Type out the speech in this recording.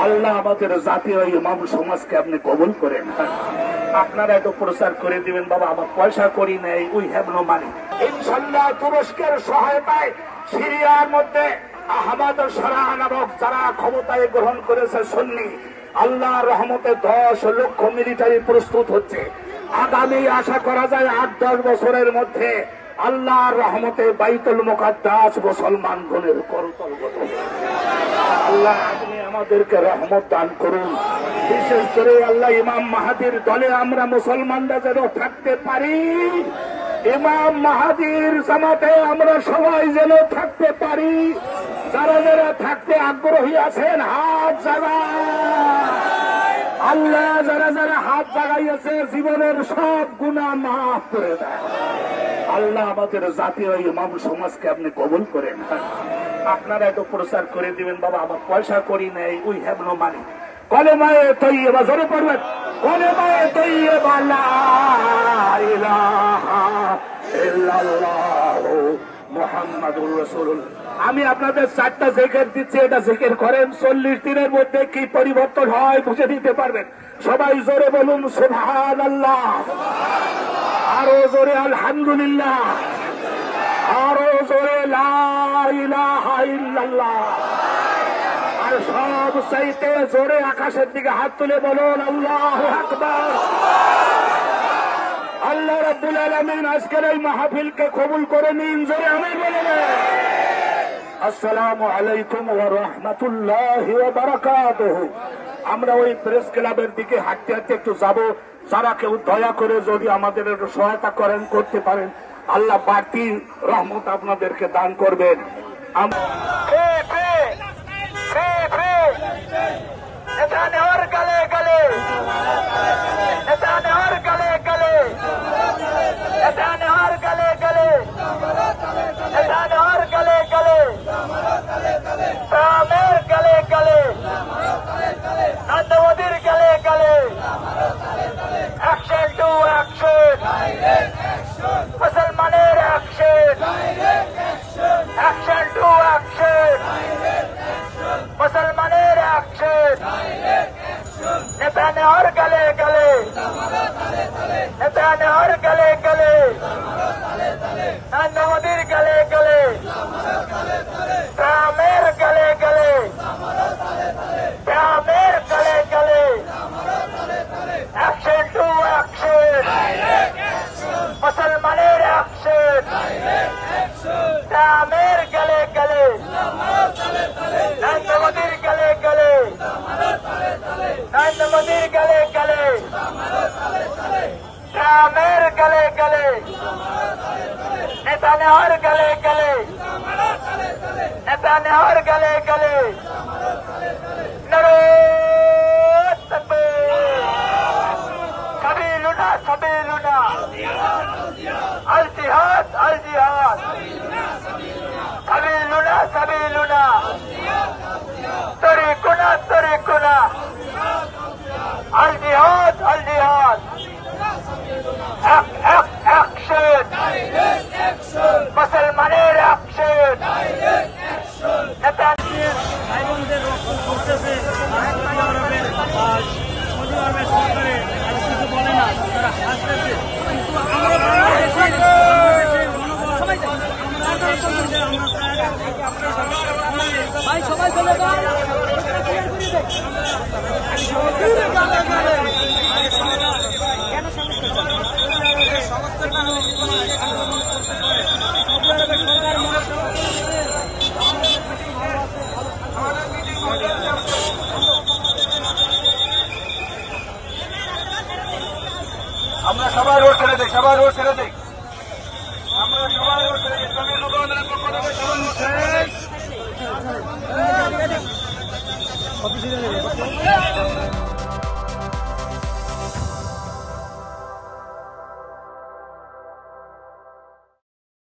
আল্লাহ আমাদের জাতীয় ইমাম সমাজকে আপনি কবুল করেন। আপনারা একটু প্রচার করে দিবেন বাবা, আমার পয়সা করি নেই, উই হ্যাভ নো মানি। ইনশাল্লাহ তুরস্কের সহায়তায় সিরিয়ার মধ্যে আহমদ সারাহ নামক যারা ক্ষমতায় গ্রহণ করেছে সুন্নি, আল্লাহর রহমতে 10 লক্ষ মিলিটারি প্রস্তুত হচ্ছে। আগামী আশা করা যায় 8-10 বছরের মধ্যে আল্লাহর রহমতে বাইতুল মুকাদ্দাস মুসলমান গণের করতলগত। আল্লাহ আপনি আমাদেরকে রহমত দান করুন। বিশেষ করে আল্লাহ ইমাম মাহাদির দলে আমরা মুসলমানরা যেন থাকতে পারি, ইমাম মাহাদির জামাতে আমরা সবাই যেন থাকতে পারি। যারা যারা থাকতে আগ্রহী আছেন হাত জাগান। আল্লাহ যারা যারা হাত জাগাইয়াছে জীবনের সব গুনাহ মাফ করে দেয়। আল্লাহ আমাদের জাতীয় ইমাম সমাজকে আপনি কবুল করেন। আপনারা একটু প্রচার করে দিবেন বাবা, আমার পয়সা করি নেই, we have no money. কলেমায়ে Taiyaba জোরে পড়বেন, কলেমায়ে তৈয়বা লা ইলাহা ইল্লাল্লাহ মুহাম্মাদুর রাসূলুল্লাহ। আমি আপনাদের 4টা জিকির দিচ্ছি, এটা জিকির করেন। 40 দিনের মধ্যে কি পরিবর্তন হয় বুঝে দিতে পারবেন। সবাই জোরে বলুন সুবহানাল্লাহ, আরো জোরে আলহামদুলিল্লাহ, আরো জোরে লা ইলাহা ইল্লাল্লাহ, আর সব চাইতে জোরে আকাশের দিকে হাত তুলে বলুন আল্লাহু আকবার। আল্লাহ রাব্বুল আলামিন আজকের এই মাহফিলকে কবুল করে নিন, জোরে আমিন বলেন। আসসালামু আলাইকুম ওয়া রাহমাতুল্লাহি ওয়া বারাকাতুহু। আমরা ওই প্রেস ক্লাবের দিকে হাঁটতে হাঁটতে একটু যাব। যারা কেউ দয়া করে যদি আমাদের একটু সহায়তা করেন, করতে পারেন, আল্লাহ বাড়তি রহমত আপনাদেরকে দান করবেন। মুসলমানের অ্যাকশন, অ্যাকশন টু অ্যাকশন, মুসলমানের অ্যাকশন, নেতানে और गले गले, नेताने और गले गले, नरेंद्र मोदीर गले गले, ट्रामेर गले गले, ट्रामेर गले गले, एक्शन टू एक्शन, मुसलमानेर एक्शन, ट्रामेर गले गले, नरेंद्र मोदीर गले गले, नरेंद्र मोदीर गले गले, ट्रामेर गले गले, नेताने और गले गले, नेताने और गले गले, नारे तकबीर, सभी लुना अल जिहाद, अल जिहाद, सभी लुना तरीकुना तरीकुना, अल जिहाद, अल जिहाद, एक्शन, मुसलमाনের एक्शन, ভাই বোনদের রক্ত করতেছে সৌদি আরবের সরকারে কিছু বলে না, তারা হাসতেছে। কিন্তু আমরা বাংলাদেশের ভাই সবাই চলে যান, কেন সংস্কার না হলে সৌদি আরবের সরকার মনে আমরা সবাই রোড ছেড়ে দিই, সবাই রোড ছেড়ে দিই, আমরা সবাই রোড ছেড়ে দিই। জনগণের পক্ষ থেকে সবাই শেষ।